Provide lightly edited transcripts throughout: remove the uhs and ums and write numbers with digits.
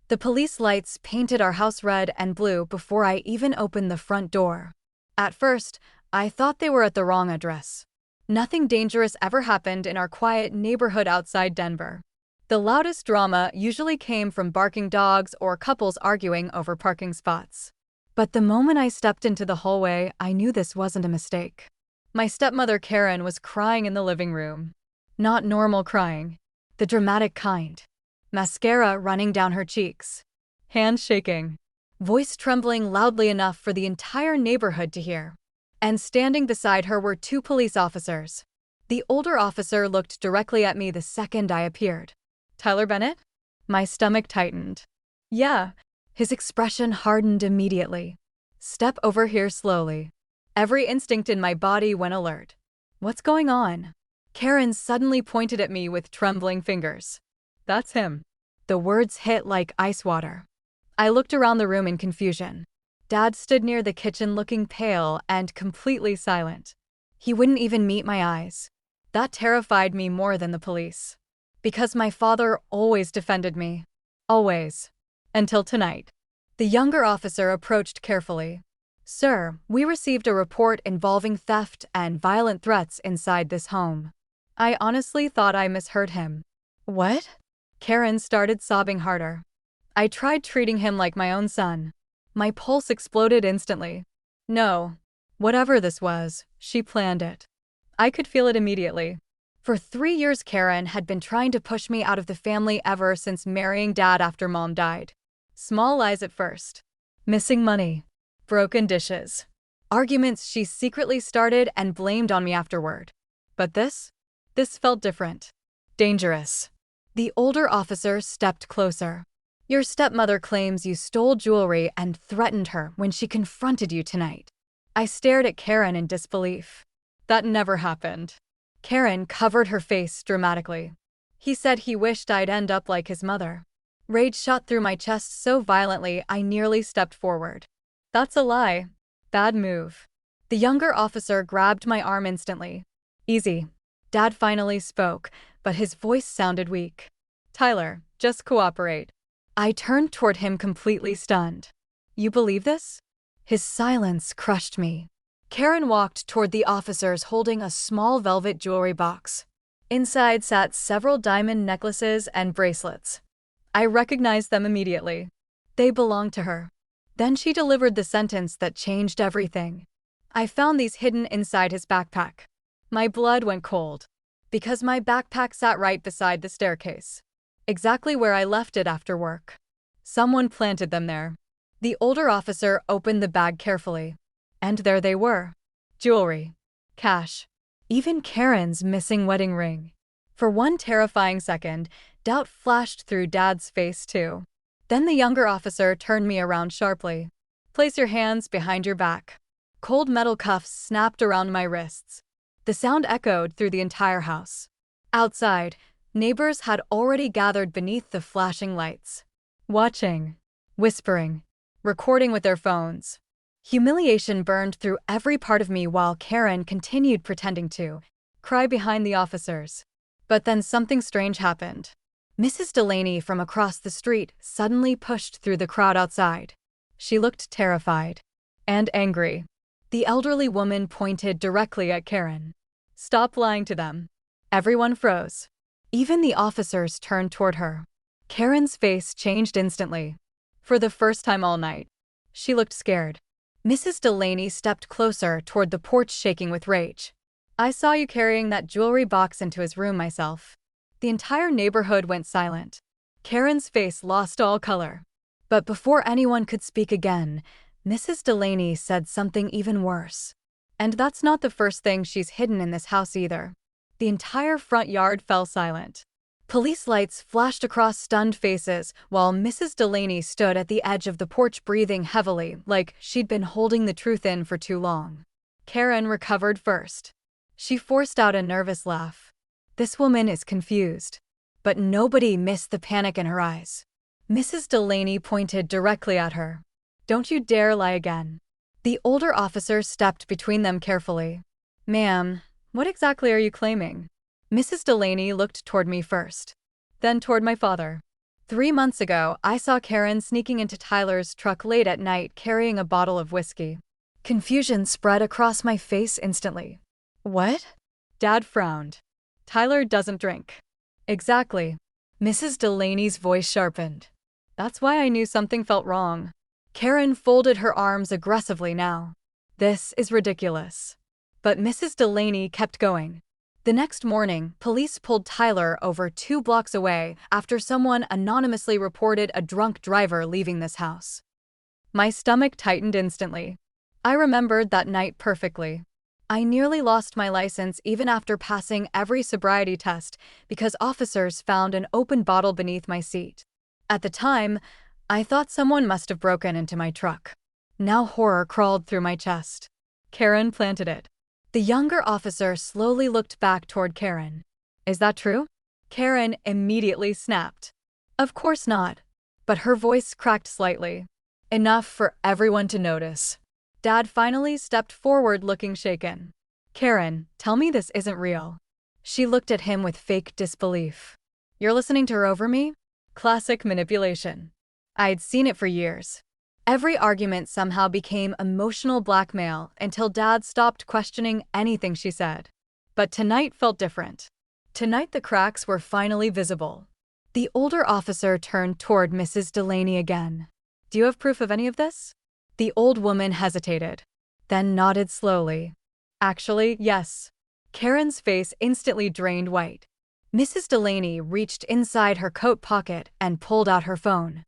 The police lights painted our house red and blue before I even opened the front door. At first, I thought they were at the wrong address. Nothing dangerous ever happened in our quiet neighborhood outside Denver. The loudest drama usually came from barking dogs or couples arguing over parking spots. But the moment I stepped into the hallway, I knew this wasn't a mistake. My stepmother Karen was crying in the living room. Not normal crying, the dramatic kind. Mascara running down her cheeks. Hands shaking. Voice trembling loudly enough for the entire neighborhood to hear. And standing beside her were two police officers. The older officer looked directly at me the second I appeared. "Tyler Bennett?" My stomach tightened. "Yeah." His expression hardened immediately. "Step over here slowly." Every instinct in my body went alert. "What's going on?" Karen suddenly pointed at me with trembling fingers. "That's him." The words hit like ice water. I looked around the room in confusion. Dad stood near the kitchen looking pale and completely silent. He wouldn't even meet my eyes. That terrified me more than the police. Because my father always defended me. Always. Until tonight. The younger officer approached carefully. "Sir, we received a report involving theft and violent threats inside this home." I honestly thought I misheard him. "What?" Karen started sobbing harder. I tried treating him like my own son. My pulse exploded instantly. No. Whatever this was, she planned it. I could feel it immediately. For 3 years, Karen had been trying to push me out of the family ever since marrying Dad after Mom died. Small lies at first. Missing money. Broken dishes. Arguments she secretly started and blamed on me afterward. But this felt different. Dangerous. The older officer stepped closer. "Your stepmother claims you stole jewelry and threatened her when she confronted you tonight." I stared at Karen in disbelief. "That never happened." Karen covered her face dramatically. "He said he wished I'd end up like his mother." Rage shot through my chest so violently I nearly stepped forward. "That's a lie." "Bad move." The younger officer grabbed my arm instantly. "Easy." Dad finally spoke, but his voice sounded weak. "Tyler, just cooperate." I turned toward him completely stunned. "You believe this?" His silence crushed me. Karen walked toward the officers holding a small velvet jewelry box. Inside sat several diamond necklaces and bracelets. I recognized them immediately. They belonged to her. Then she delivered the sentence that changed everything. "I found these hidden inside his backpack." My blood went cold. Because my backpack sat right beside the staircase. Exactly where I left it after work. Someone planted them there. The older officer opened the bag carefully. And there they were. Jewelry. Cash. Even Karen's missing wedding ring. For one terrifying second, doubt flashed through Dad's face too. Then the younger officer turned me around sharply. "Place your hands behind your back." Cold metal cuffs snapped around my wrists. The sound echoed through the entire house. Outside, neighbors had already gathered beneath the flashing lights. Watching. Whispering. Recording with their phones. Humiliation burned through every part of me while Karen continued pretending to cry behind the officers. But then something strange happened. Mrs. Delaney from across the street suddenly pushed through the crowd outside. She looked terrified. And angry. The elderly woman pointed directly at Karen. "Stop lying to them." Everyone froze. Even the officers turned toward her. Karen's face changed instantly. For the first time all night. She looked scared. Mrs. Delaney stepped closer toward the porch, shaking with rage. "I saw you carrying that jewelry box into his room myself." The entire neighborhood went silent. Karen's face lost all color. But before anyone could speak again, Mrs. Delaney said something even worse. "And that's not the first thing she's hidden in this house either." The entire front yard fell silent. Police lights flashed across stunned faces while Mrs. Delaney stood at the edge of the porch breathing heavily, like she'd been holding the truth in for too long. Karen recovered first. She forced out a nervous laugh. This woman is confused. But nobody missed the panic in her eyes. Mrs. Delaney pointed directly at her. "Don't you dare lie again." The older officer stepped between them carefully. "Ma'am, what exactly are you claiming?" Mrs. Delaney looked toward me first. Then toward my father. 3 months ago, I saw Karen sneaking into Tyler's truck late at night carrying a bottle of whiskey. Confusion spread across my face instantly. What? Dad frowned. Tyler doesn't drink. Exactly. Mrs. Delaney's voice sharpened. That's why I knew something felt wrong. Karen folded her arms aggressively now. This is ridiculous. But Mrs. Delaney kept going. The next morning, police pulled Tyler over 2 blocks away after someone anonymously reported a drunk driver leaving this house. My stomach tightened instantly. I remembered that night perfectly. I nearly lost my license even after passing every sobriety test because officers found an open bottle beneath my seat. At the time, I thought someone must have broken into my truck. Now horror crawled through my chest. Karen planted it. The younger officer slowly looked back toward Karen. Is that true? Karen immediately snapped. Of course not. But her voice cracked slightly. Enough for everyone to notice. Dad finally stepped forward looking shaken. Karen, tell me this isn't real. She looked at him with fake disbelief. You're listening to her over me? Classic manipulation. I'd seen it for years. Every argument somehow became emotional blackmail until Dad stopped questioning anything she said. But tonight felt different. Tonight the cracks were finally visible. The older officer turned toward Mrs. Delaney again. Do you have proof of any of this? The old woman hesitated, then nodded slowly. Actually, yes. Karen's face instantly drained white. Mrs. Delaney reached inside her coat pocket and pulled out her phone.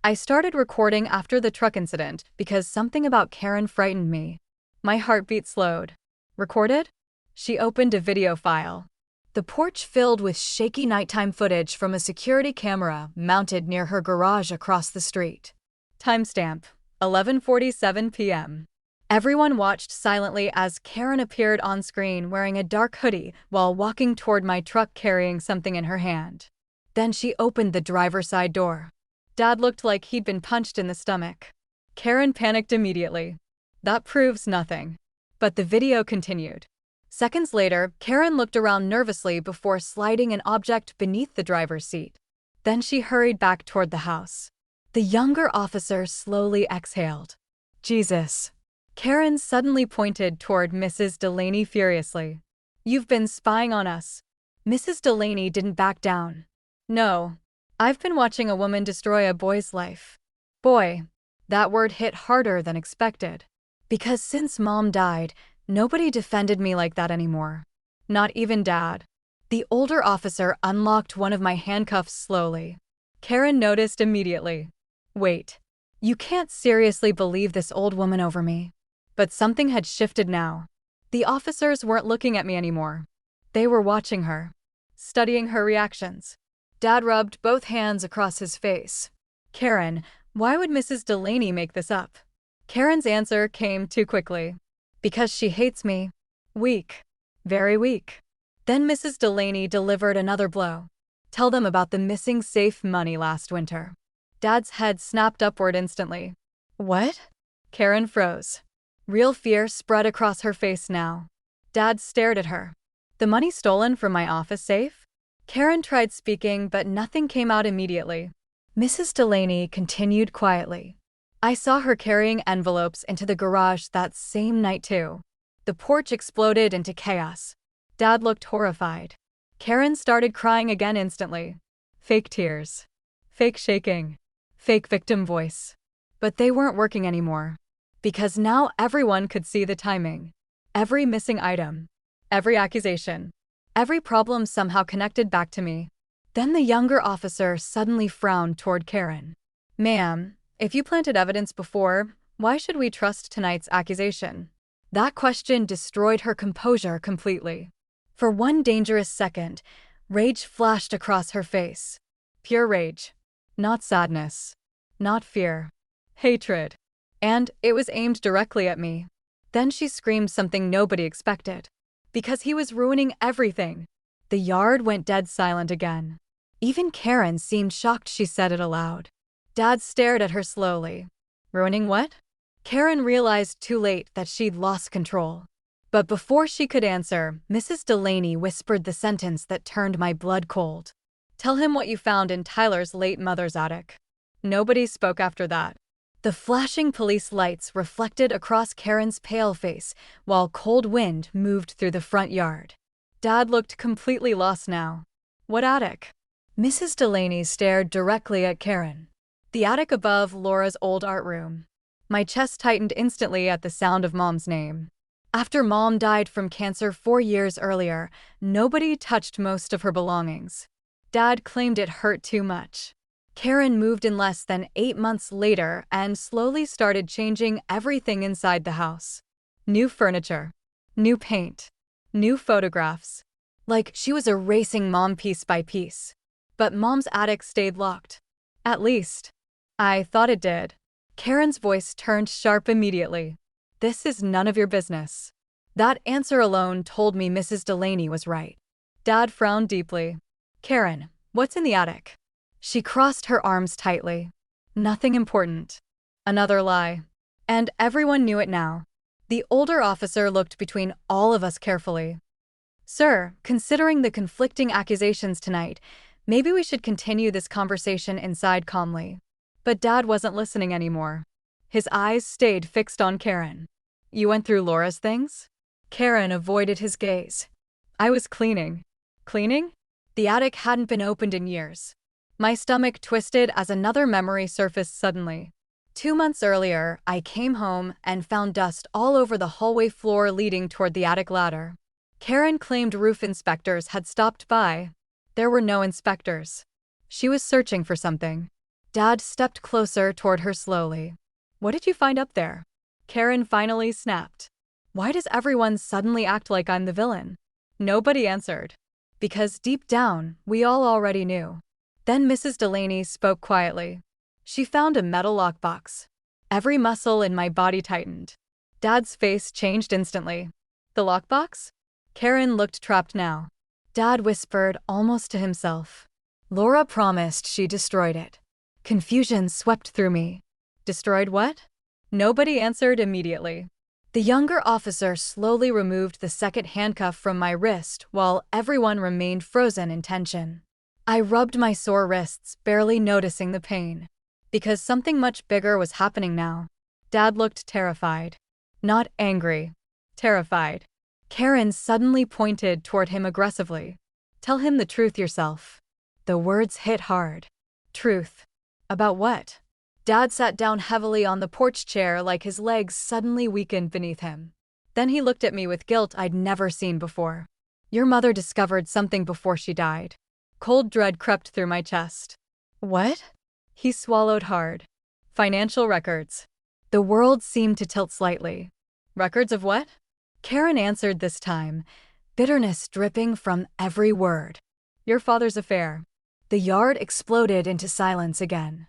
I started recording after the truck incident because something about Karen frightened me. My heartbeat slowed. Recorded? She opened a video file. The porch filled with shaky nighttime footage from a security camera mounted near her garage across the street. Timestamp: 11:47 p.m. Everyone watched silently as Karen appeared on screen wearing a dark hoodie while walking toward my truck carrying something in her hand. Then she opened the driver's side door. Dad looked like he'd been punched in the stomach. Karen panicked immediately. That proves nothing. But the video continued. Seconds later, Karen looked around nervously before sliding an object beneath the driver's seat. Then she hurried back toward the house. The younger officer slowly exhaled. Jesus. Karen suddenly pointed toward Mrs. Delaney furiously. You've been spying on us. Mrs. Delaney didn't back down. No. I've been watching a woman destroy a boy's life. Boy. That word hit harder than expected. Because since Mom died, nobody defended me like that anymore. Not even Dad. The older officer unlocked one of my handcuffs slowly. Karen noticed immediately. Wait. You can't seriously believe this old woman over me. But something had shifted now. The officers weren't looking at me anymore. They were watching her. Studying her reactions. Dad rubbed both hands across his face. Karen, why would Mrs. Delaney make this up? Karen's answer came too quickly. Because she hates me. Weak. Very weak. Then Mrs. Delaney delivered another blow. Tell them about the missing safe money last winter. Dad's head snapped upward instantly. What? Karen froze. Real fear spread across her face now. Dad stared at her. The money stolen from my office safe? Karen tried speaking, but nothing came out immediately. Mrs. Delaney continued quietly. I saw her carrying envelopes into the garage that same night too. The porch exploded into chaos. Dad looked horrified. Karen started crying again instantly. Fake tears. Fake shaking. Fake victim voice. But they weren't working anymore. Because now everyone could see the timing. Every missing item. Every accusation. Every problem somehow connected back to me. Then the younger officer suddenly frowned toward Karen. Ma'am, if you planted evidence before, why should we trust tonight's accusation? That question destroyed her composure completely. For one dangerous second, rage flashed across her face. Pure rage. Not sadness. Not fear. Hatred. And it was aimed directly at me. Then she screamed something nobody expected. Because he was ruining everything. The yard went dead silent again. Even Karen seemed shocked she said it aloud. Dad stared at her slowly. Ruining what? Karen realized too late that she'd lost control. But before she could answer, Mrs. Delaney whispered the sentence that turned my blood cold. Tell him what you found in Tyler's late mother's attic." Nobody spoke after that. The flashing police lights reflected across Karen's pale face while cold wind moved through the front yard. Dad looked completely lost now. "What attic?" Mrs. Delaney stared directly at Karen. "The attic above Laura's old art room." My chest tightened instantly at the sound of Mom's name. After Mom died from cancer 4 years earlier, nobody touched most of her belongings. Dad claimed it hurt too much. Karen moved in less than 8 months later and slowly started changing everything inside the house. New furniture, new paint, new photographs. Like she was erasing Mom piece by piece. But Mom's attic stayed locked. At least, I thought it did. Karen's voice turned sharp immediately. "This is none of your business." That answer alone told me Mrs. Delaney was right. Dad frowned deeply. "Karen, what's in the attic?" She crossed her arms tightly. "Nothing important." Another lie. And everyone knew it now. The older officer looked between all of us carefully. "Sir, considering the conflicting accusations tonight, maybe we should continue this conversation inside calmly." But Dad wasn't listening anymore. His eyes stayed fixed on Karen. "You went through Laura's things?" Karen avoided his gaze. "I was cleaning." "Cleaning?" The attic hadn't been opened in years. My stomach twisted as another memory surfaced suddenly. 2 months earlier, I came home and found dust all over the hallway floor leading toward the attic ladder. Karen claimed roof inspectors had stopped by. There were no inspectors. She was searching for something. Dad stepped closer toward her slowly. "What did you find up there?" Karen finally snapped. "Why does everyone suddenly act like I'm the villain?" Nobody answered. Because deep down, we all already knew. Then Mrs. Delaney spoke quietly. She found a metal lockbox. Every muscle in my body tightened. Dad's face changed instantly. "The lockbox?" Karen looked trapped now. Dad whispered almost to himself. "Laura promised she destroyed it." Confusion swept through me. Destroyed what? Nobody answered immediately. The younger officer slowly removed the second handcuff from my wrist while everyone remained frozen in tension. I rubbed my sore wrists, barely noticing the pain. Because something much bigger was happening now. Dad looked terrified. Not angry. Terrified. Karen suddenly pointed toward him aggressively. "Tell him the truth yourself." The words hit hard. Truth. About what? Dad sat down heavily on the porch chair like his legs suddenly weakened beneath him. Then he looked at me with guilt I'd never seen before. "Your mother discovered something before she died." Cold dread crept through my chest. "What?" He swallowed hard. "Financial records." The world seemed to tilt slightly. "Records of what?" Karen answered this time, bitterness dripping from every word. "Your father's affair." The yard exploded into silence again.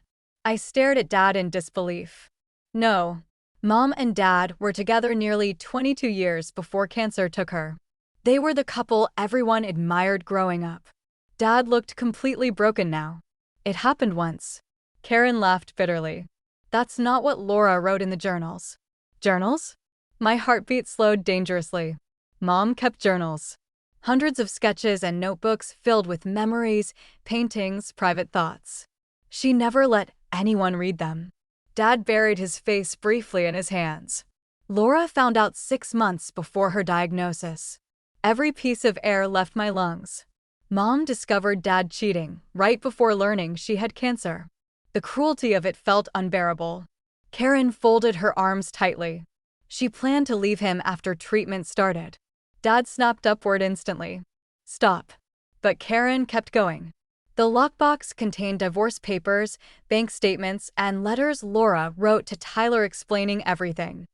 I stared at Dad in disbelief. No. Mom and Dad were together nearly 22 years before cancer took her. They were the couple everyone admired growing up. Dad looked completely broken now. "It happened once." Karen laughed bitterly. "That's not what Laura wrote in the journals." Journals? My heartbeat slowed dangerously. Mom kept journals. Hundreds of sketches and notebooks filled with memories, paintings, private thoughts. She never let anyone read them. Dad buried his face briefly in his hands. "Laura found out 6 months before her diagnosis." Every piece of air left my lungs. Mom discovered Dad cheating right before learning she had cancer. The cruelty of it felt unbearable. Karen folded her arms tightly. She planned to leave him after treatment started. Dad snapped upward instantly. "Stop." But Karen kept going. The lockbox contained divorce papers, bank statements, and letters Laura wrote to Tyler explaining everything.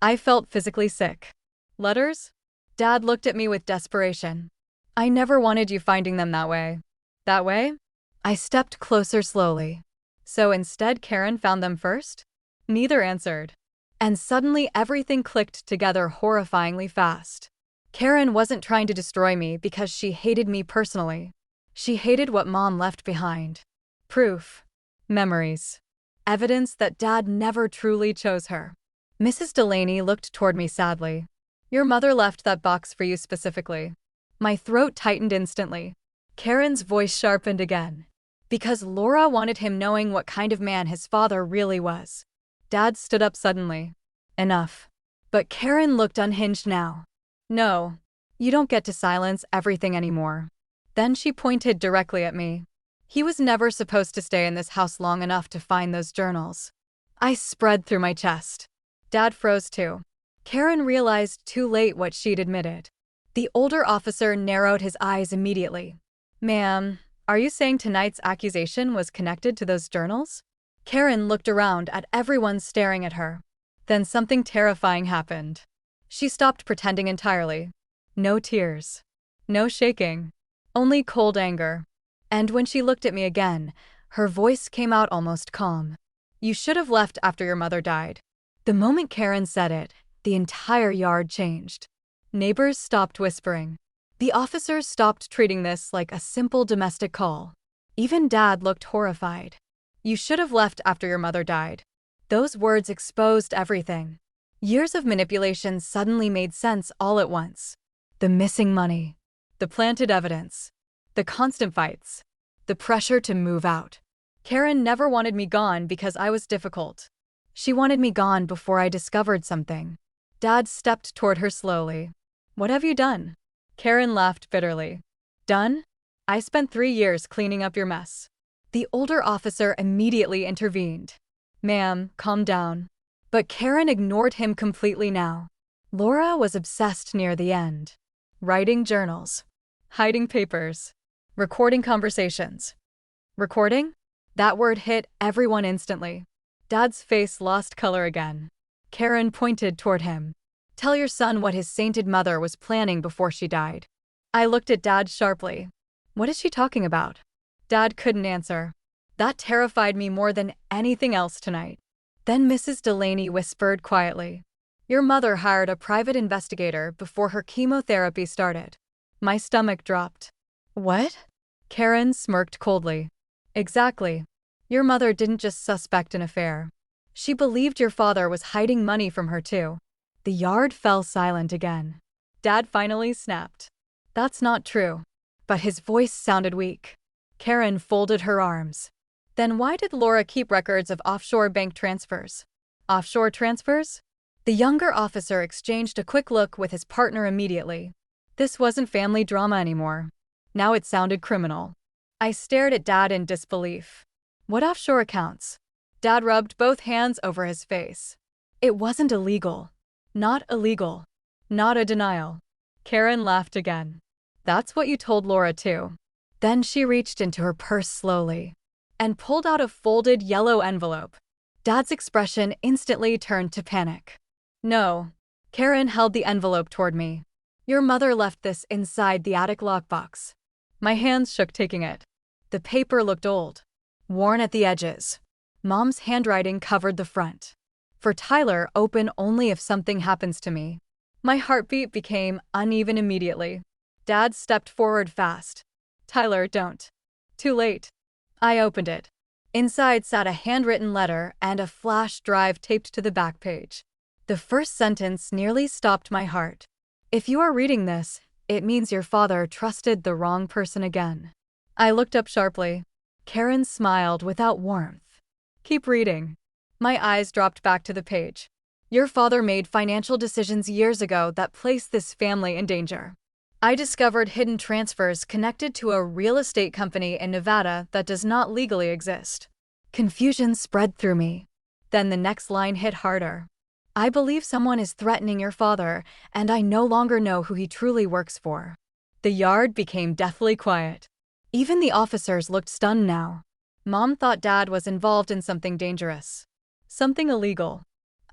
I felt physically sick. "Letters?" Dad looked at me with desperation. "I never wanted you finding them that way." "That way?" I stepped closer slowly. "So instead Karen found them first?" Neither answered. And suddenly everything clicked together horrifyingly fast. Karen wasn't trying to destroy me because she hated me personally. She hated what Mom left behind. Proof. Memories. Evidence that Dad never truly chose her. Mrs. Delaney looked toward me sadly. "Your mother left that box for you specifically." My throat tightened instantly. Karen's voice sharpened again. Because Laura wanted him knowing what kind of man his father really was. Dad stood up suddenly. Enough. But Karen looked unhinged now. No, you don't get to silence everything anymore. Then she pointed directly at me. He was never supposed to stay in this house long enough to find those journals. I spread through my chest. Dad froze too. Karen realized too late what she'd admitted. The older officer narrowed his eyes immediately. Ma'am, are you saying tonight's accusation was connected to those journals? Karen looked around at everyone staring at her. Then something terrifying happened. She stopped pretending entirely. No tears. No shaking. Only cold anger. And when she looked at me again, her voice came out almost calm. You should have left after your mother died. The moment Karen said it, the entire yard changed. Neighbors stopped whispering. The officers stopped treating this like a simple domestic call. Even Dad looked horrified. You should have left after your mother died. Those words exposed everything. Years of manipulation suddenly made sense all at once. The missing money. The planted evidence. The constant fights. The pressure to move out. Karen never wanted me gone because I was difficult. She wanted me gone before I discovered something. Dad stepped toward her slowly. What have you done? Karen laughed bitterly. Done? I spent 3 years cleaning up your mess. The older officer immediately intervened. Ma'am, calm down. But Karen ignored him completely now. Laura was obsessed near the end. Writing journals. Hiding papers. Recording conversations. Recording? That word hit everyone instantly. Dad's face lost color again. Karen pointed toward him. Tell your son what his sainted mother was planning before she died. I looked at Dad sharply. What is she talking about? Dad couldn't answer. That terrified me more than anything else tonight. Then Mrs. Delaney whispered quietly. Your mother hired a private investigator before her chemotherapy started. My stomach dropped. What? Karen smirked coldly. Exactly. Your mother didn't just suspect an affair. She believed your father was hiding money from her too. The yard fell silent again. Dad finally snapped. That's not true. But his voice sounded weak. Karen folded her arms. Then why did Laura keep records of offshore bank transfers? Offshore transfers? The younger officer exchanged a quick look with his partner immediately. This wasn't family drama anymore. Now it sounded criminal. I stared at Dad in disbelief. What offshore accounts? Dad rubbed both hands over his face. It wasn't illegal. Not illegal. Not a denial. Karen laughed again. That's what you told Laura too. Then she reached into her purse slowly and pulled out a folded yellow envelope. Dad's expression instantly turned to panic. No. Karen held the envelope toward me. Your mother left this inside the attic lockbox. My hands shook taking it. The paper looked old. Worn at the edges. Mom's handwriting covered the front. For Tyler, open only if something happens to me. My heartbeat became uneven immediately. Dad stepped forward fast. Tyler, don't. Too late. I opened it. Inside sat a handwritten letter and a flash drive taped to the back page. The first sentence nearly stopped my heart. If you are reading this, it means your father trusted the wrong person again. I looked up sharply. Karen smiled without warmth. Keep reading. My eyes dropped back to the page. Your father made financial decisions years ago that placed this family in danger. I discovered hidden transfers connected to a real estate company in Nevada that does not legally exist. Confusion spread through me. Then the next line hit harder. I believe someone is threatening your father, and I no longer know who he truly works for. The yard became deathly quiet. Even the officers looked stunned now. Mom thought Dad was involved in something dangerous. Something illegal.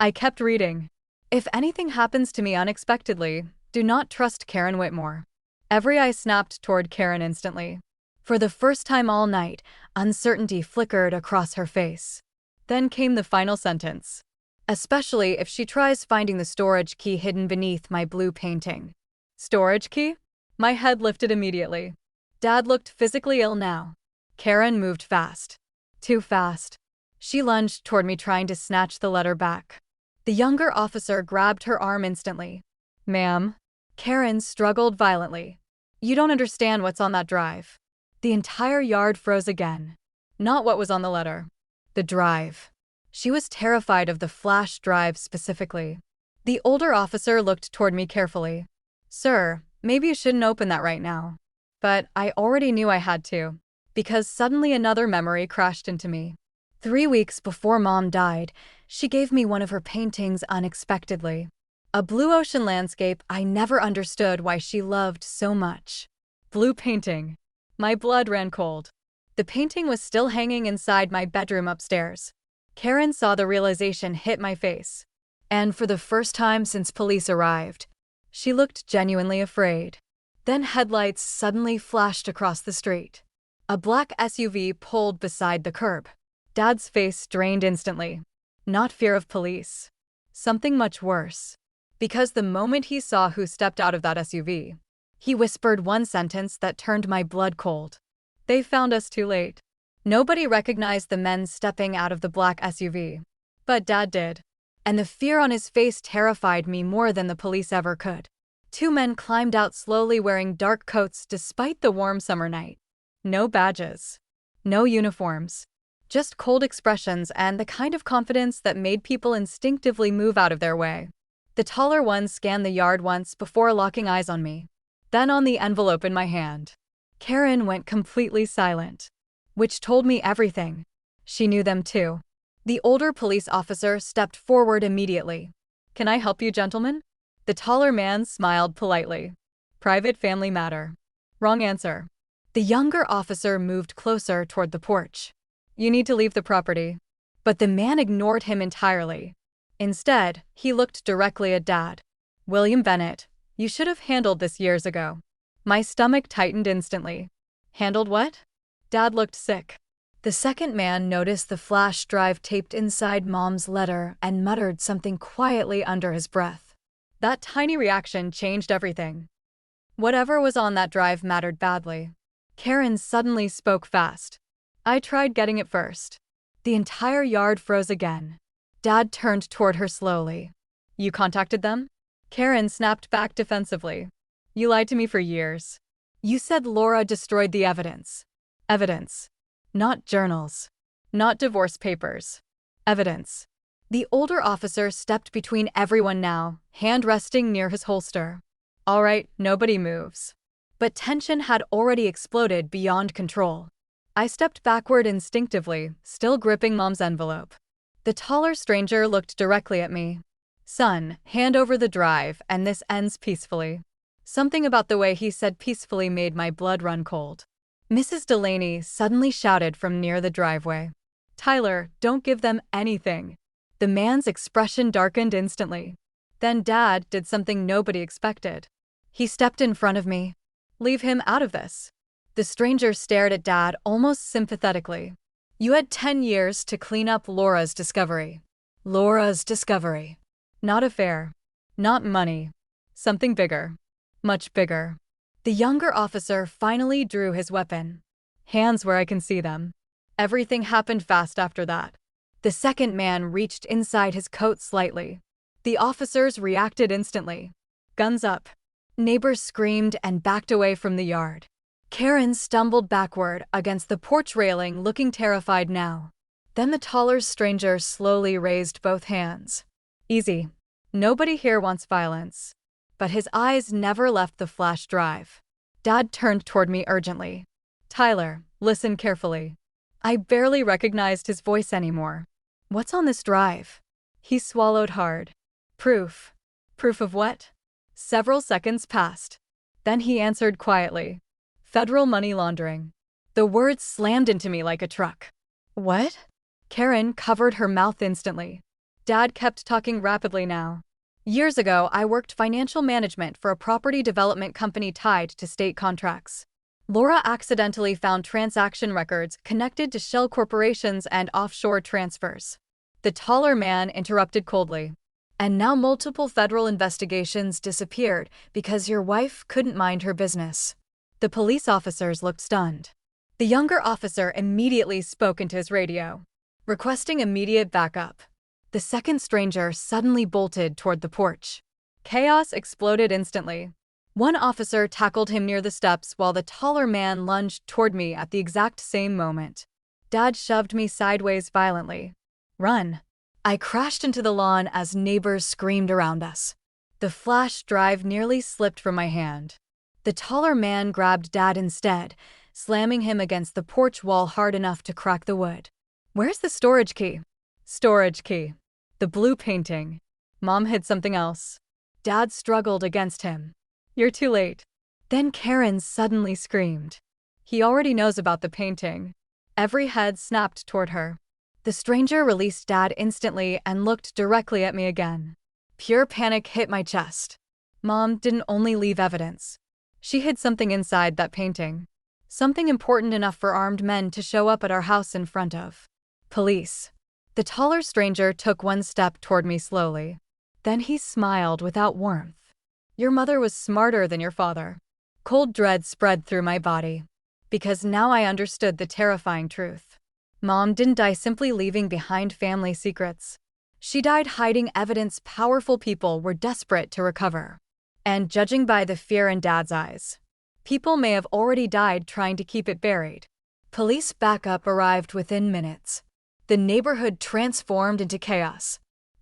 I kept reading. If anything happens to me unexpectedly, do not trust Karen Whitmore. Every eye snapped toward Karen instantly. For the first time all night, uncertainty flickered across her face. Then came the final sentence. Especially if she tries finding the storage key hidden beneath my blue painting. Storage key? My head lifted immediately. Dad looked physically ill now. Karen moved fast. Too fast. She lunged toward me trying to snatch the letter back. The younger officer grabbed her arm instantly. Ma'am. Karen struggled violently. You don't understand what's on that drive. The entire yard froze again. Not what was on the letter. The drive. She was terrified of the flash drive specifically. The older officer looked toward me carefully. "Sir, maybe you shouldn't open that right now." But I already knew I had to, because suddenly another memory crashed into me. 3 weeks before Mom died, she gave me one of her paintings unexpectedly. A blue ocean landscape I never understood why she loved so much. Blue painting. My blood ran cold. The painting was still hanging inside my bedroom upstairs. Karen saw the realization hit my face. And for the first time since police arrived, she looked genuinely afraid. Then headlights suddenly flashed across the street. A black SUV pulled beside the curb. Dad's face drained instantly. Not fear of police. Something much worse. Because the moment he saw who stepped out of that SUV, he whispered one sentence that turned my blood cold. "They found us too late." Nobody recognized the men stepping out of the black SUV. But Dad did. And the fear on his face terrified me more than the police ever could. 2 men climbed out slowly wearing dark coats despite the warm summer night. No badges. No uniforms. Just cold expressions and the kind of confidence that made people instinctively move out of their way. The taller one scanned the yard once before locking eyes on me. Then on the envelope in my hand. Karen went completely silent. Which told me everything. She knew them too. The older police officer stepped forward immediately. "Can I help you, gentlemen?" The taller man smiled politely. "Private family matter." Wrong answer. The younger officer moved closer toward the porch. "You need to leave the property." But the man ignored him entirely. Instead, he looked directly at Dad. "William Bennett, you should have handled this years ago." My stomach tightened instantly. Handled what? Dad looked sick. The second man noticed the flash drive taped inside Mom's letter and muttered something quietly under his breath. That tiny reaction changed everything. Whatever was on that drive mattered badly. Karen suddenly spoke fast. "I tried getting it first." The entire yard froze again. Dad turned toward her slowly. "You contacted them?" Karen snapped back defensively. "You lied to me for years. You said Laura destroyed the evidence." Evidence. Not journals. Not divorce papers. Evidence. The older officer stepped between everyone now, hand resting near his holster. "All right, nobody moves." But tension had already exploded beyond control. I stepped backward instinctively, still gripping Mom's envelope. The taller stranger looked directly at me. "Son, hand over the drive, and this ends peacefully." Something about the way he said peacefully made my blood run cold. Mrs. Delaney suddenly shouted from near the driveway. "Tyler, don't give them anything." The man's expression darkened instantly. Then Dad did something nobody expected. He stepped in front of me. "Leave him out of this." The stranger stared at Dad almost sympathetically. "You had 10 years to clean up Laura's discovery." Laura's discovery. Not affair. Not money. Something bigger. Much bigger. The younger officer finally drew his weapon. Hands where I can see them. Everything happened fast after that. The second man reached inside his coat slightly. The officers reacted instantly. Guns up. Neighbors screamed and backed away from the yard. Karen stumbled backward against the porch railing, looking terrified now. Then the taller stranger slowly raised both hands. "Easy. Nobody here wants violence." But his eyes never left the flash drive. Dad turned toward me urgently. "Tyler, listen carefully." I barely recognized his voice anymore. "What's on this drive?" He swallowed hard. "Proof." "Proof of what?" Several seconds passed. Then he answered quietly. "Federal money laundering." The words slammed into me like a truck. "What?" Karen covered her mouth instantly. Dad kept talking rapidly now. "Years ago, I worked financial management for a property development company tied to state contracts. Laura accidentally found transaction records connected to shell corporations and offshore transfers." The taller man interrupted coldly. "And now multiple federal investigations disappeared because your wife couldn't mind her business." The police officers looked stunned. The younger officer immediately spoke into his radio, requesting immediate backup. The second stranger suddenly bolted toward the porch. Chaos exploded instantly. One officer tackled him near the steps while the taller man lunged toward me at the exact same moment. Dad shoved me sideways violently. Run! I crashed into the lawn as neighbors screamed around us. The flash drive nearly slipped from my hand. The taller man grabbed Dad instead, slamming him against the porch wall hard enough to crack the wood. Where's the storage key? Storage key. The blue painting. Mom hid something else. Dad struggled against him. You're too late. Then Karen suddenly screamed. He already knows about the painting. Every head snapped toward her. The stranger released Dad instantly and looked directly at me again. Pure panic hit my chest. Mom didn't only leave evidence. She hid something inside that painting. Something important enough for armed men to show up at our house in front of. Police. The taller stranger took one step toward me slowly. Then he smiled without warmth. Your mother was smarter than your father. Cold dread spread through my body. Because now I understood the terrifying truth. Mom didn't die simply leaving behind family secrets. She died hiding evidence powerful people were desperate to recover. And judging by the fear in Dad's eyes, people may have already died trying to keep it buried. Police backup arrived within minutes. The neighborhood transformed into chaos.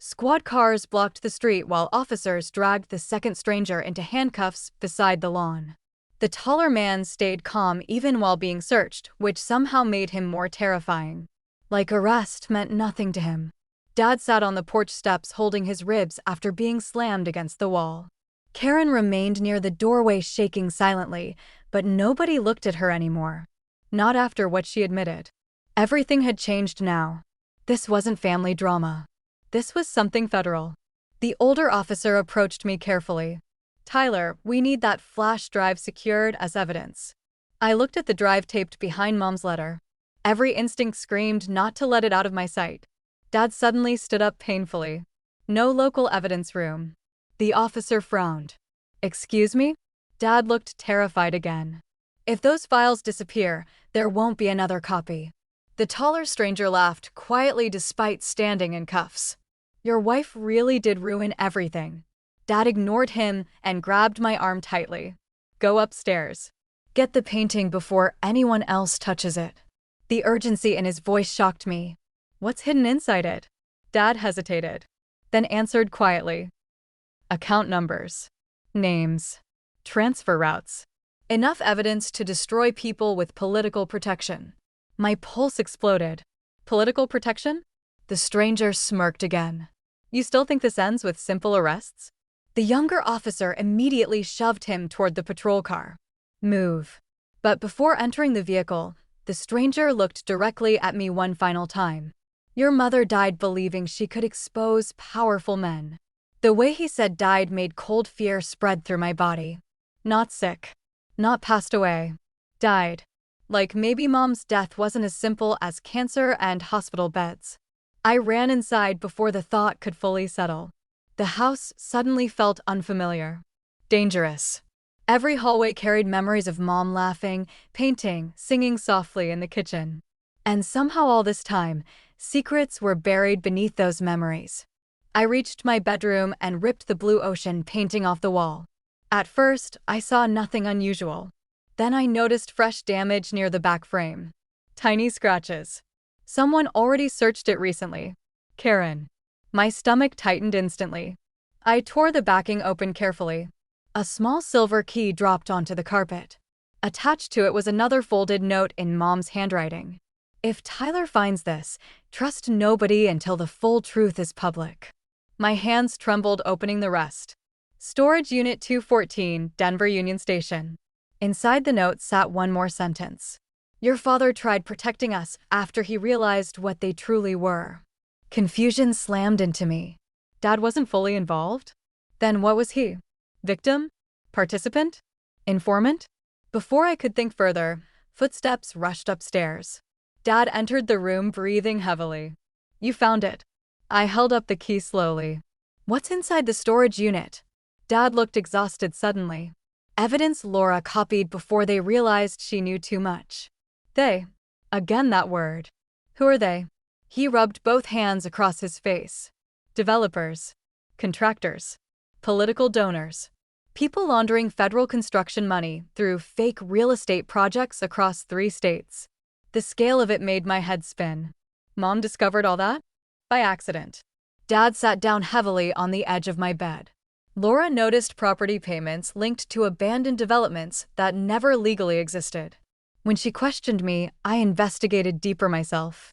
Squad cars blocked the street while officers dragged the second stranger into handcuffs beside the lawn. The taller man stayed calm even while being searched, which somehow made him more terrifying. Like arrest meant nothing to him. Dad sat on the porch steps holding his ribs after being slammed against the wall. Karen remained near the doorway shaking silently, but nobody looked at her anymore. Not after what she admitted. Everything had changed now. This wasn't family drama. This was something federal. The older officer approached me carefully. Tyler, we need that flash drive secured as evidence. I looked at the drive taped behind Mom's letter. Every instinct screamed not to let it out of my sight. Dad suddenly stood up painfully. No local evidence room. The officer frowned. Excuse me? Dad looked terrified again. If those files disappear, there won't be another copy. The taller stranger laughed quietly despite standing in cuffs. Your wife really did ruin everything. Dad ignored him and grabbed my arm tightly. Go upstairs. Get the painting before anyone else touches it. The urgency in his voice shocked me. What's hidden inside it? Dad hesitated, then answered quietly. Account numbers. Names. Transfer routes. Enough evidence to destroy people with political protection. My pulse exploded. Political protection? The stranger smirked again. You still think this ends with simple arrests? The younger officer immediately shoved him toward the patrol car. Move. But before entering the vehicle, the stranger looked directly at me one final time. Your mother died believing she could expose powerful men. The way he said died made cold fear spread through my body. Not sick. Not passed away. Died. Like maybe Mom's death wasn't as simple as cancer and hospital beds. I ran inside before the thought could fully settle. The house suddenly felt unfamiliar. Dangerous. Every hallway carried memories of Mom laughing, painting, singing softly in the kitchen. And somehow all this time, secrets were buried beneath those memories. I reached my bedroom and ripped the blue ocean painting off the wall. At first, I saw nothing unusual. Then I noticed fresh damage near the back frame. Tiny scratches. Someone already searched it recently. Karen. My stomach tightened instantly. I tore the backing open carefully. A small silver key dropped onto the carpet. Attached to it was another folded note in Mom's handwriting. If Tyler finds this, trust nobody until the full truth is public. My hands trembled opening the rest. Storage Unit 214, Denver Union Station. Inside the note sat one more sentence. Your father tried protecting us after he realized what they truly were. Confusion slammed into me. Dad wasn't fully involved? Then what was he? Victim? Participant? Informant? Before I could think further, footsteps rushed upstairs. Dad entered the room breathing heavily. You found it. I held up the key slowly. What's inside the storage unit? Dad looked exhausted suddenly. Evidence Laura copied before they realized she knew too much. They. Again that word. Who are they? He rubbed both hands across his face. Developers. Contractors. Political donors. People laundering federal construction money through fake real estate projects across 3 states. The scale of it made my head spin. Mom discovered all that? By accident. Dad sat down heavily on the edge of my bed. Laura noticed property payments linked to abandoned developments that never legally existed. When she questioned me, I investigated deeper myself.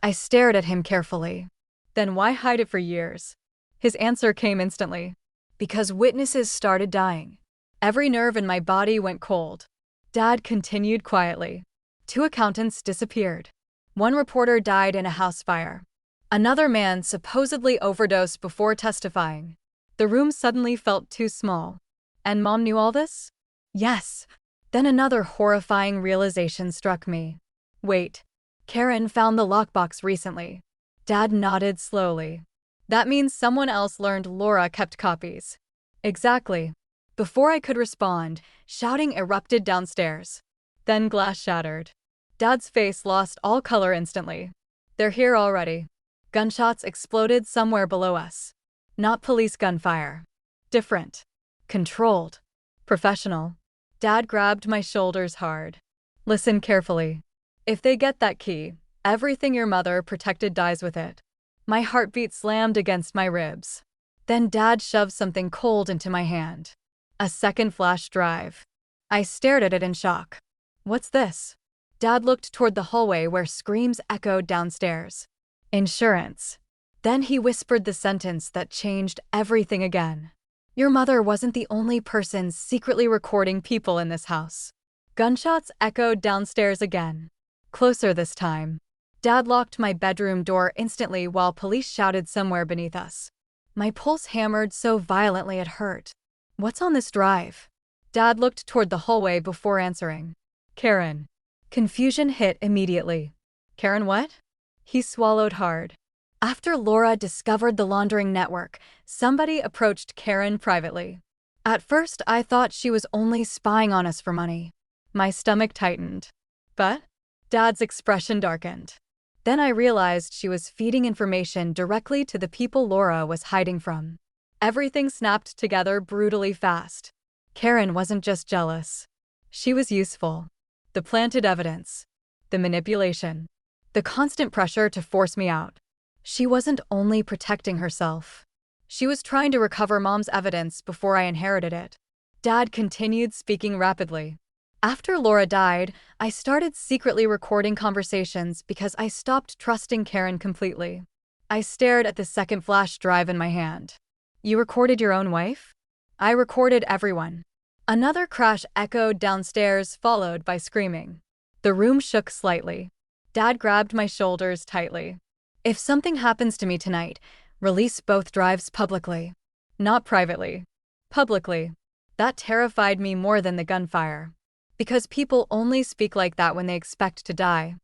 I stared at him carefully. Then why hide it for years? His answer came instantly. Because witnesses started dying. Every nerve in my body went cold. Dad continued quietly. 2 accountants disappeared. 1 reporter died in a house fire. Another man supposedly overdosed before testifying. The room suddenly felt too small. And Mom knew all this? Yes. Then another horrifying realization struck me. Wait. Karen found the lockbox recently. Dad nodded slowly. That means someone else learned Laura kept copies. Exactly. Before I could respond, shouting erupted downstairs. Then glass shattered. Dad's face lost all color instantly. They're here already. Gunshots exploded somewhere below us. Not police gunfire. Different. Controlled. Professional. Dad grabbed my shoulders hard. Listen carefully. If they get that key, everything your mother protected dies with it. My heartbeat slammed against my ribs. Then Dad shoved something cold into my hand. A second flash drive. I stared at it in shock. What's this? Dad looked toward the hallway where screams echoed downstairs. Insurance. Then he whispered the sentence that changed everything again. Your mother wasn't the only person secretly recording people in this house. Gunshots echoed downstairs again. Closer this time. Dad locked my bedroom door instantly while police shouted somewhere beneath us. My pulse hammered so violently it hurt. What's on this drive? Dad looked toward the hallway before answering. Karen. Confusion hit immediately. Karen what? He swallowed hard. After Laura discovered the laundering network, somebody approached Karen privately. At first, I thought she was only spying on us for money. My stomach tightened. But Dad's expression darkened. Then I realized she was feeding information directly to the people Laura was hiding from. Everything snapped together brutally fast. Karen wasn't just jealous. She was useful. The planted evidence. The manipulation. The constant pressure to force me out. She wasn't only protecting herself. She was trying to recover Mom's evidence before I inherited it. Dad continued speaking rapidly. After Laura died, I started secretly recording conversations because I stopped trusting Karen completely. I stared at the second flash drive in my hand. You recorded your own wife? I recorded everyone. Another crash echoed downstairs, followed by screaming. The room shook slightly. Dad grabbed my shoulders tightly. If something happens to me tonight, release both drives publicly. Not privately. Publicly. That terrified me more than the gunfire. Because people only speak like that when they expect to die.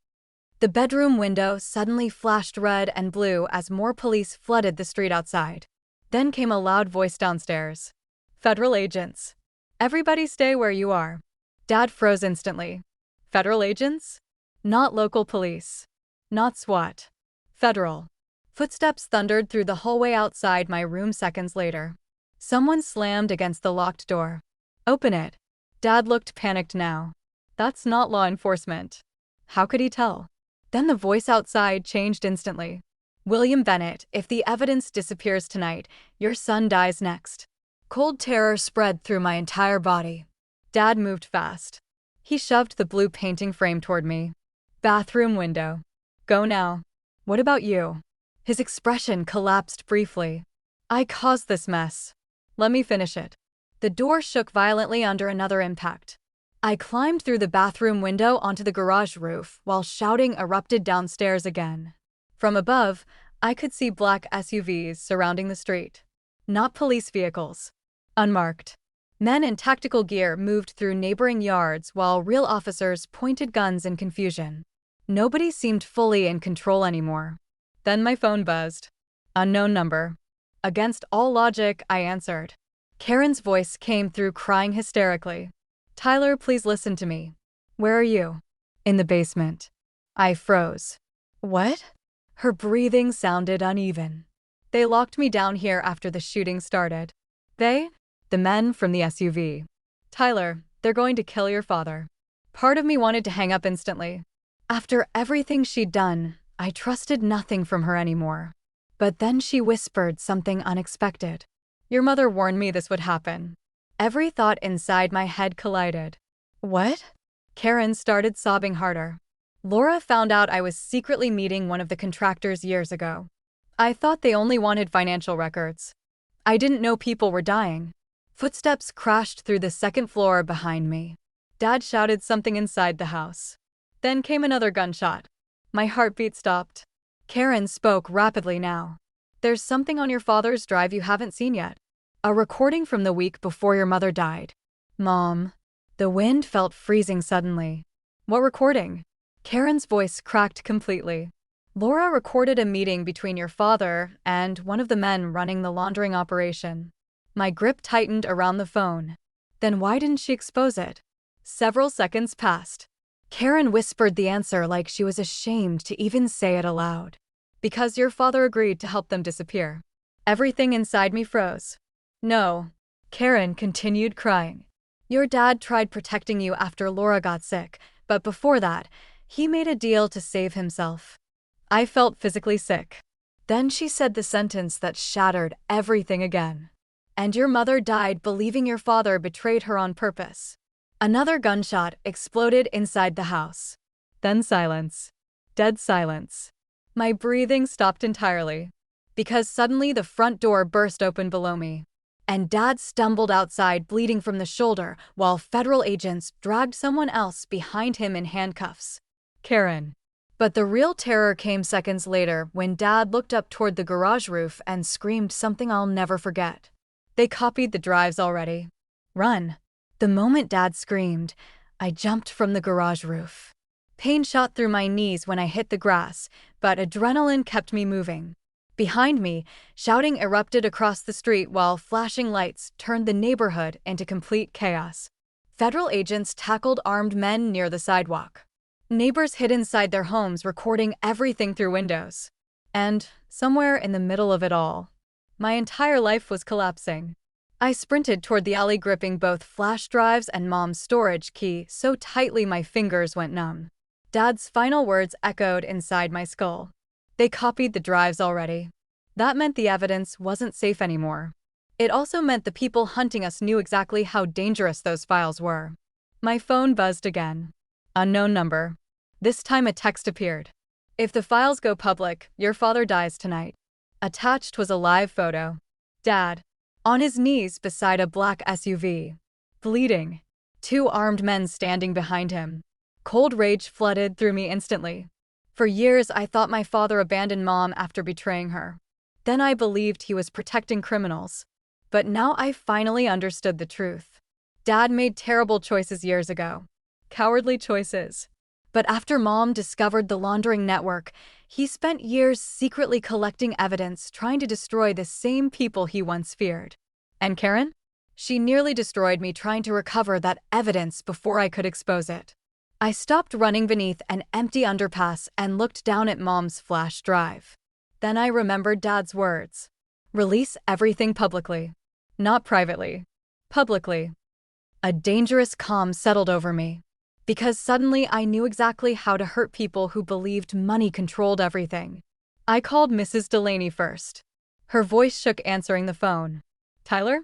The bedroom window suddenly flashed red and blue as more police flooded the street outside. Then came a loud voice downstairs. Federal agents. Everybody stay where you are. Dad froze instantly. Federal agents? Not local police. Not SWAT. Federal. Footsteps thundered through the hallway outside my room seconds later. Someone slammed against the locked door. Open it. Dad looked panicked now. That's not law enforcement. How could he tell? Then the voice outside changed instantly. William Bennett, if the evidence disappears tonight, your son dies next. Cold terror spread through my entire body. Dad moved fast. He shoved the blue painting frame toward me. Bathroom window. Go now. What about you? His expression collapsed briefly. I caused this mess. Let me finish it. The door shook violently under another impact. I climbed through the bathroom window onto the garage roof while shouting erupted downstairs again. From above, I could see black SUVs surrounding the street. Not police vehicles. Unmarked. Men in tactical gear moved through neighboring yards while real officers pointed guns in confusion. Nobody seemed fully in control anymore. Then my phone buzzed. Unknown number. Against all logic, I answered. Karen's voice came through crying hysterically. Tyler, please listen to me. Where are you? In the basement. I froze. What? Her breathing sounded uneven. They locked me down here after the shooting started. They? The men from the SUV. Tyler, they're going to kill your father. Part of me wanted to hang up instantly. After everything she'd done, I trusted nothing from her anymore. But then she whispered something unexpected. Your mother warned me this would happen. Every thought inside my head collided. What? Karen started sobbing harder. Laura found out I was secretly meeting one of the contractors years ago. I thought they only wanted financial records. I didn't know people were dying. Footsteps crashed through the second floor behind me. Dad shouted something inside the house. Then came another gunshot. My heartbeat stopped. Karen spoke rapidly now. There's something on your father's drive you haven't seen yet. A recording from the week before your mother died. Mom. The wind felt freezing suddenly. What recording? Karen's voice cracked completely. Laura recorded a meeting between your father and one of the men running the laundering operation. My grip tightened around the phone. Then why didn't she expose it? Several seconds passed. Karen whispered the answer like she was ashamed to even say it aloud. Because your father agreed to help them disappear. Everything inside me froze. No. Karen continued crying. Your dad tried protecting you after Laura got sick, but before that, he made a deal to save himself. I felt physically sick. Then she said the sentence that shattered everything again. And your mother died believing your father betrayed her on purpose. Another gunshot exploded inside the house. Then silence. Dead silence. My breathing stopped entirely. Because suddenly the front door burst open below me. And Dad stumbled outside bleeding from the shoulder while federal agents dragged someone else behind him in handcuffs. Karen. But the real terror came seconds later when Dad looked up toward the garage roof and screamed something I'll never forget. They copied the drives already. Run. The moment Dad screamed, I jumped from the garage roof. Pain shot through my knees when I hit the grass, but adrenaline kept me moving. Behind me, shouting erupted across the street while flashing lights turned the neighborhood into complete chaos. Federal agents tackled armed men near the sidewalk. Neighbors hid inside their homes recording everything through windows. And, somewhere in the middle of it all, my entire life was collapsing. I sprinted toward the alley gripping both flash drives and Mom's storage key so tightly my fingers went numb. Dad's final words echoed inside my skull. They copied the drives already. That meant the evidence wasn't safe anymore. It also meant the people hunting us knew exactly how dangerous those files were. My phone buzzed again. Unknown number. This time a text appeared. If the files go public, your father dies tonight. Attached was a live photo. Dad. On his knees beside a black SUV. Bleeding. 2 armed men standing behind him. Cold rage flooded through me instantly. For years I thought my father abandoned Mom after betraying her. Then I believed he was protecting criminals. But now I finally understood the truth. Dad made terrible choices years ago. Cowardly choices. But after Mom discovered the laundering network, he spent years secretly collecting evidence trying to destroy the same people he once feared. And Karen? She nearly destroyed me trying to recover that evidence before I could expose it. I stopped running beneath an empty underpass and looked down at Mom's flash drive. Then I remembered Dad's words. Release everything publicly. Not privately. Publicly. A dangerous calm settled over me. Because suddenly I knew exactly how to hurt people who believed money controlled everything. I called Mrs. Delaney first. Her voice shook answering the phone. Tyler?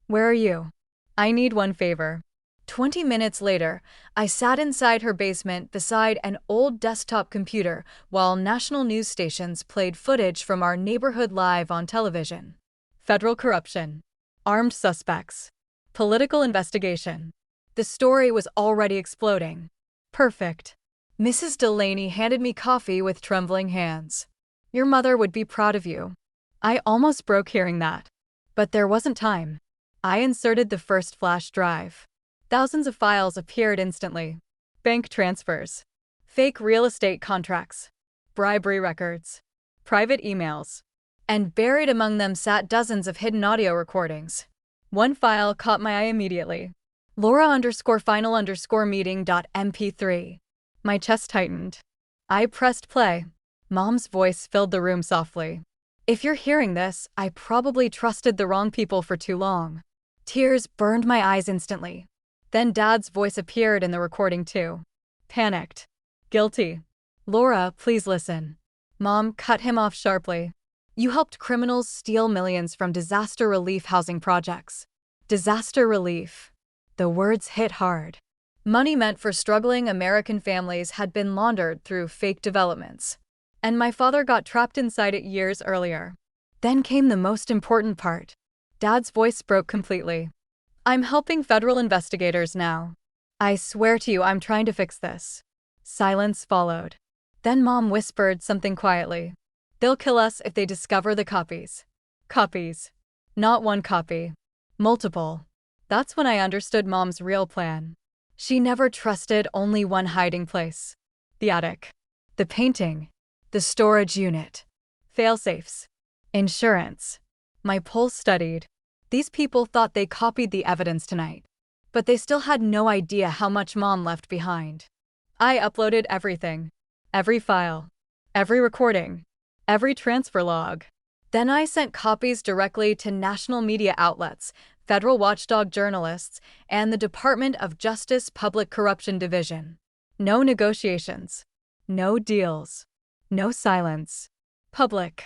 Where are you? I need one favor. 20 minutes later, I sat inside her basement beside an old desktop computer while national news stations played footage from our neighborhood live on television. Federal corruption. Armed suspects. Political investigation. The story was already exploding. Perfect. Mrs. Delaney handed me coffee with trembling hands. Your mother would be proud of you. I almost broke hearing that. But there wasn't time. I inserted the first flash drive. Thousands of files appeared instantly. Bank transfers. Fake real estate contracts. Bribery records. Private emails. And buried among them sat dozens of hidden audio recordings. One file caught my eye immediately. Laura_final_meeting.mp3. My chest tightened. I pressed play. Mom's voice filled the room softly. If you're hearing this, I probably trusted the wrong people for too long. Tears burned my eyes instantly. Then Dad's voice appeared in the recording too. Panicked. Guilty. Laura, please listen. Mom cut him off sharply. You helped criminals steal millions from disaster relief housing projects. Disaster relief. The words hit hard. Money meant for struggling American families had been laundered through fake developments. And my father got trapped inside it years earlier. Then came the most important part. Dad's voice broke completely. I'm helping federal investigators now. I swear to you I'm trying to fix this. Silence followed. Then Mom whispered something quietly. They'll kill us if they discover the copies. Copies. Not one copy. Multiple. That's when I understood Mom's real plan. She never trusted only one hiding place. The attic. The painting. The storage unit. Failsafes. Insurance. My pulse steadied. These people thought they copied the evidence tonight. But they still had no idea how much Mom left behind. I uploaded everything. Every file. Every recording. Every transfer log. Then I sent copies directly to national media outlets, federal watchdog journalists, and the Department of Justice Public Corruption Division. No negotiations. No deals. No silence. Public.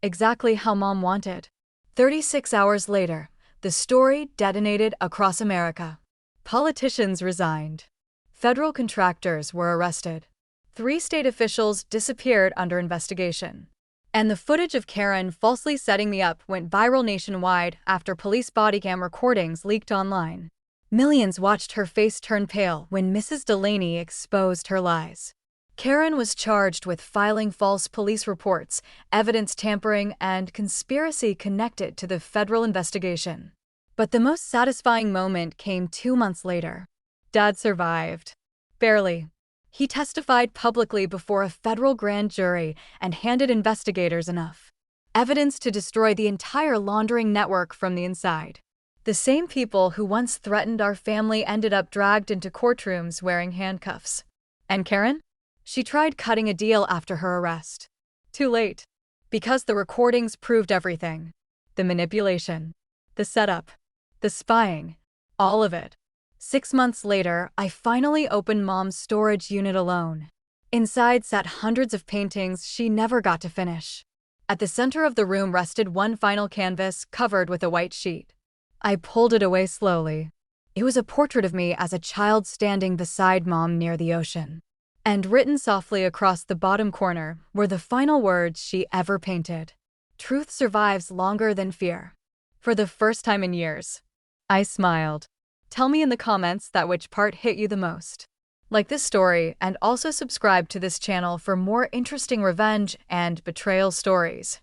Exactly how Mom wanted. 36 hours later, the story detonated across America. Politicians resigned. Federal contractors were arrested. 3 state officials disappeared under investigation. And the footage of Karen falsely setting me up went viral nationwide after police bodycam recordings leaked online. Millions watched her face turn pale when Mrs. Delaney exposed her lies. Karen was charged with filing false police reports, evidence tampering, and conspiracy connected to the federal investigation. But the most satisfying moment came 2 months later. Dad survived. Barely. He testified publicly before a federal grand jury and handed investigators enough evidence to destroy the entire laundering network from the inside. The same people who once threatened our family ended up dragged into courtrooms wearing handcuffs. And Karen? She tried cutting a deal after her arrest. Too late. Because the recordings proved everything. The manipulation. The setup. The spying. All of it. 6 months later, I finally opened Mom's storage unit alone. Inside sat hundreds of paintings she never got to finish. At the center of the room rested one final canvas covered with a white sheet. I pulled it away slowly. It was a portrait of me as a child standing beside Mom near the ocean. And written softly across the bottom corner were the final words she ever painted. Truth survives longer than fear. For the first time in years. I smiled. Tell me in the comments which part hit you the most. Like this story and also subscribe to this channel for more interesting revenge and betrayal stories.